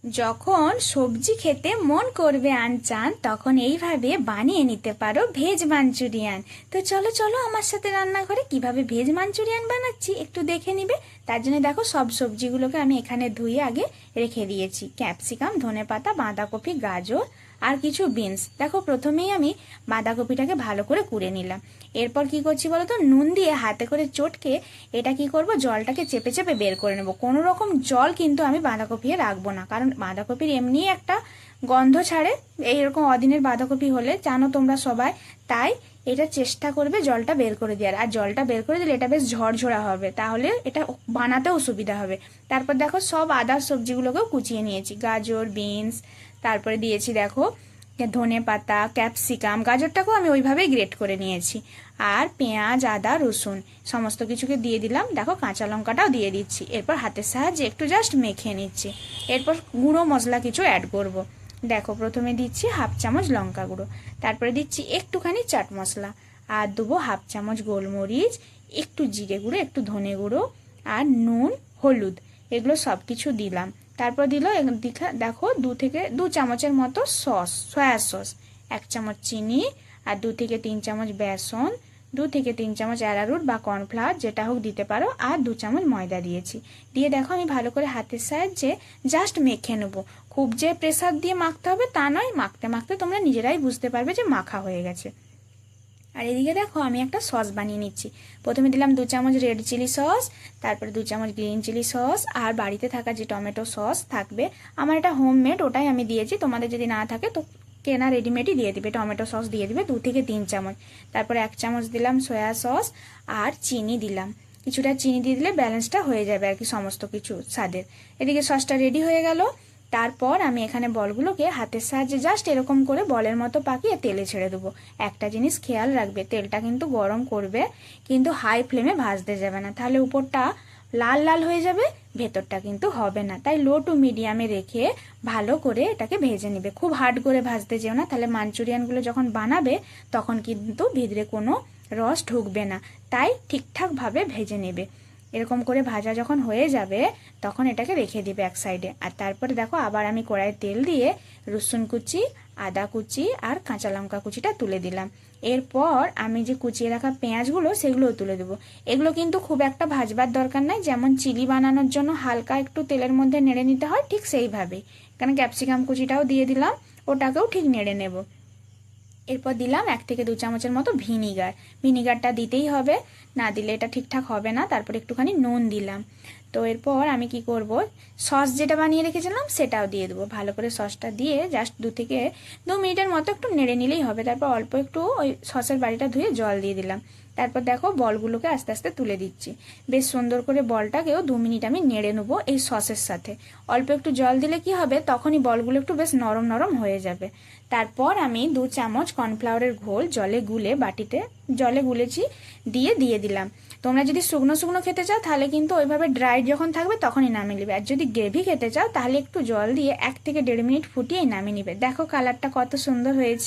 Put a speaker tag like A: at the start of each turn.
A: যখন সবজি খেতে মন করবে আনচান তখন এইভাবে বানিয়ে নিতে পারো ভেজ মাঞ্চুরিয়ান। তো চলো চলো আমার সাথে রান্নাঘরে কিভাবে ভেজ মাঞ্চুরিয়ান বানাচ্ছি একটু দেখে নিবে। তার জন্য দেখো সব সবজিগুলোকে আমি এখানে ধুয়ে আগে রেখে দিয়েছি। ক্যাপসিকাম, ধনেপাতা, বাঁধাকপি, গাজর আর কিছু বিনস। দেখো প্রথমেই আমি বাঁধাকপিটাকে ভালো করে কুড়ে নিলাম। এরপর কি করছি বলো তো, নুন দিয়ে হাতে করে চটকে এটা কি করব, জলটাকে চেপে চেপে বের করে নেব। কোনো রকম জল কিন্তু আমি বাঁধাকপিয়ে রাখবো না, কারণ বাঁধাকপির এমনি একটা গন্ধ ছাড়ে এইরকম অদিনের বাঁধাকপি হলে, জানো তোমরা সবাই। তাই এটা চেষ্টা করবে জলটা বের করে দেওয়ার, আর জলটা বের করে দিলে এটা বেশ ঝরঝরা হবে, তাহলে এটা বানাতেও সুবিধা হবে। তারপর দেখো সব আদার সবজিগুলোকেও কুচিয়ে নিয়েছি, গাজর, বিনস, তারপরে দিয়েছি দেখো ধনে পাতা, ক্যাপসিকাম, গাজরটাকেও আমি ওইভাবেই গ্রেট করে নিয়েছি, আর পেঁয়াজ, আদা, রসুন সমস্ত কিছুকে দিয়ে দিলাম। দেখো কাঁচা লঙ্কাটাও দিয়ে দিচ্ছি। এরপর হাতের সাহায্যে একটু জাস্ট মেখে নিচ্ছি। এরপর গুঁড়ো মশলা কিছু অ্যাড করব। দেখো প্রথমে দিচ্ছি হাফ চামচ লঙ্কা গুঁড়ো, তারপরে দিচ্ছি একটুখানি চাট মশলা, আর দেবো হাফ চামচ গোলমরিচ, একটু জিরে গুঁড়ো, একটু ধনে গুঁড়ো, আর নুন, হলুদ, এগুলো সব কিছু দিলাম। তারপর দিল দেখো 2 চামচের মতো সস, সয়া সস, 1 চামচ চিনি, আর 2 থেকে 3 চামচ বেসন, 2 থেকে 3 চামচ অ্যারারুট বা কর্নফ্লাওয়ার যেটা হোক দিতে পারো, আর 2 চামচ ময়দা দিয়েছি। দিয়ে দেখো আমি ভালো করে হাতের সাহায্যে জাস্ট মেখে নেবো। খুব যে প্রেসার দিয়ে মাখতে হবে তা নয়, মাখতে মাখতে তোমরা নিজেরাই বুঝতে পারবে যে মাখা হয়ে গেছে। আর এদিকে দেখো আমি একটা সস বানিয়ে নিচ্ছি। প্রথমে দিলাম 2 চামচ রেড চিলি সস, তারপরে 2 চামচ গ্রিন চিলি সস, আর বাড়িতে থাকা যে টমেটো সস থাকবে, আমার এটা হোমমেড, ওটাই আমি দিয়েছি। তোমাদের যদি না থাকে তো কেনা রেডিমেডই দিয়ে দিবে, টমেটো সস দিয়ে দিবে 2 থেকে 3 চামচ। তারপরে 1 চামচ দিলাম সয়া সস, আর চিনি দিলাম। কিছুটা চিনি দিয়ে দিলে ব্যালেন্সটা হয়ে যাবে আর কি সমস্ত কিছু স্বাদের। এদিকে সসটা রেডি হয়ে গেল। তারপর আমি এখানে বলগুলোকে হাতের সাহায্যে জাস্ট এরকম করে বলের মতো পাকিয়ে তেলে ছেড়ে দেবো। একটা জিনিস খেয়াল রাখবে, তেলটা কিন্তু গরম করবে, কিন্তু হাই ফ্লেমে ভাজতে যাবে না, তাহলে উপরটা লাল লাল হয়ে যাবে, ভেতরটা কিন্তু হবে না। তাই লো টু মিডিয়ামে রেখে ভালো করে এটাকে ভেজে নেবে। খুব হার্ড করে ভাজতে যেও না, তাহলে মাঞ্চুরিয়ানগুলো যখন বানাবে তখন কিন্তু ভিতরে কোনো রস ঢুকবে না। তাই ঠিকঠাকভাবে ভেজে নেবে। এরকম করে ভাজা যখন হয়ে যাবে তখন এটাকে রেখে দিবে এক সাইডে। আর তারপরে দেখো আবার আমি কড়াইয়ে তেল দিয়ে রসুন কুচি, আদা কুচি, আর কাঁচা লঙ্কা কুচিটা তুলে দিলাম। এরপর আমি যে কুচিয়ে রাখা পেঁয়াজগুলো সেগুলোও তুলে দেবো। এগুলো কিন্তু খুব একটা ভাজবার দরকার নাই, যেমন চিলি বানানোর জন্য হালকা একটু তেলের মধ্যে নেড়ে নিতে হয়, ঠিক সেইভাবেই। কারণ ক্যাপসিকাম কুচিটাও দিয়ে দিলাম, ওটাকেও ঠিক নেড়ে নেব। এরপর দিলাম 1 থেকে 2 চামচের মতো ভিনিগার। ভিনিগারটা দিতেই হবে, না দিলে এটা ঠিকঠাক হবে না। তারপর একটুখানি নুন দিলাম। তো এরপর আমি কি করব, সস যেটা বানিয়ে রেখেছিলাম সেটাও দিয়ে দেবো। ভালো করে সসটা দিয়ে জাস্ট 2 থেকে 2 মিনিটের মতো একটু নেড়ে নিলেই হবে। তারপর অল্প একটু ওই সসের বাটিটা ধুয়ে জল দিয়ে দিলাম। তারপর দেখো বলগুলোকে আস্তে আস্তে তুলে দিচ্ছি। বেশ সুন্দর করে বলটাকেও 2 মিনিট আমি নেড়ে নেবো এই সসের সাথে। অল্প একটু জল দিলে কি হবে, তখনই বলগুলো একটু বেশ নরম নরম হয়ে যাবে। তারপর আমি 2 চামচ কর্নফ্লাওয়ারের ঘোল জলে গুলে, বাটিতে জলে গুলেছি, দিয়ে দিলাম। তোমরা যদি শুকনো শুকনো খেতে চাও তাহলে কিন্তু ওইভাবে ড্রাই যখন থাকবে তখনই নামিয়ে নেবে, আর যদি গ্রেভি খেতে চাও তাহলে একটু জল দিয়ে 1 থেকে 1.5 মিনিট ফুটিয়ে নামিয়ে নেবে। দেখো কালারটা কত সুন্দর হয়েছে।